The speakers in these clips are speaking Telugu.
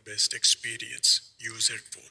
best experience. Use headphone.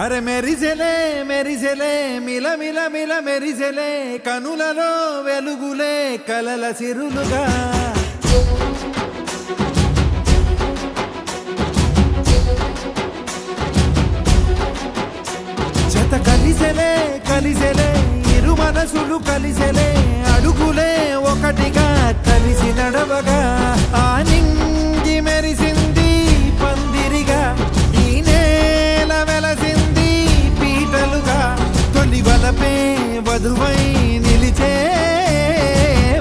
అరే మెరిసెలే మెరిసెలే మిల మిల మిల మెరిసెలే కనులలో వెలుగులే కలల సిరులుగా జత కలిసెలే కలిసెలే ఇరు మనసులు కలిసెలే అడుగులే ఒకటిగా కలిసి నడవగా ఆ నింగి మెరిసింది పందిరిగా ఈ నేల వెలసింది పీటలుగా తొలి వలపే వధువై నిలిచే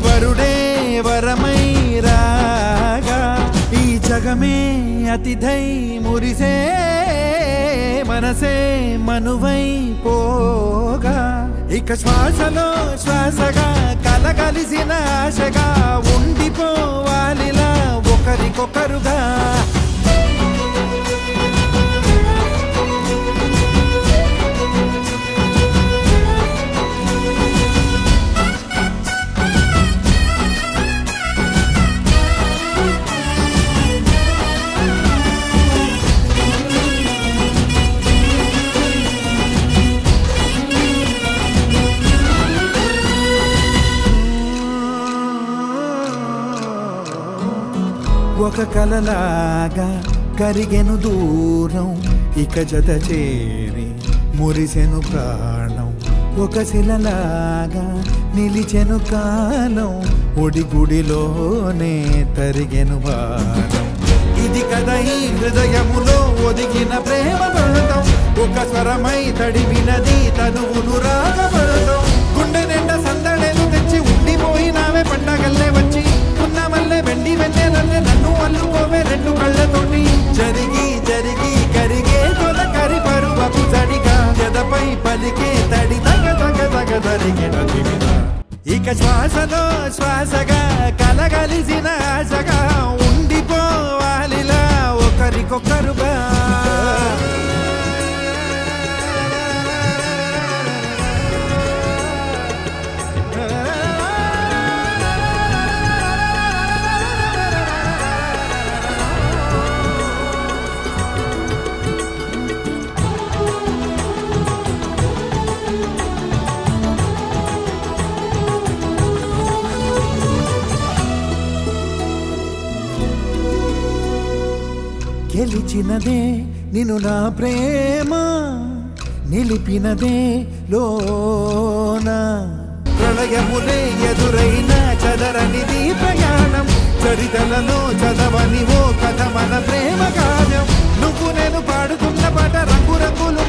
వరుడే వరమై రాగా ఈ జగమే అతిథై మురిసే మనసే మనువై పోగా ఇక శ్వాసలో శ్వాసగా కలగలిసిన ఆశగా ఉండిపోవాలిలా ఒకరికొకరుగా ఒక కలలాగా కరిగెను దూరం ఇక జత చేరి మురిసెను ప్రాణం ఒక శిలలాగా నిలిచెను కాలం ఒడిగుడిలోనే తరిగెను భారం ఇది కదా ఈ హృదయములో ఒదిగిన ప్రేమ పడతాం ఒక స్వరమై తడివినది తనువును రాగపడతాం గుండె నిండా సందడేలు తెచ్చి ఉండిపోయినావే పండగల్లే వచ్చి ఉన్నమల్లే వెండి వెన్నెలల్లే నన్ను అల్లుకోవే రెండు కళ్ళతోటి జరిగి జరిగి కరిగే తొలకరి పరువపు జడిగా ఎదపై పలికే తడి తగ తగ తగ జరిగిన దివిన ఇక శ్వాసలో శ్వాసగా కలగలిసిన ఆశగా ఉండిపోవాలిలా ఒకరికొకరుగా గెలిచినదే నిన్ను నా ప్రేమ నిలిపినదే లోనా ప్రళయములే ఎదురైన చదరనిది ప్రయాణం చరితలలో చదవని ఓ కథ మన ప్రేమ కావ్యం నువ్వు నేను పాడుతున్న పాట రంగు రంగులు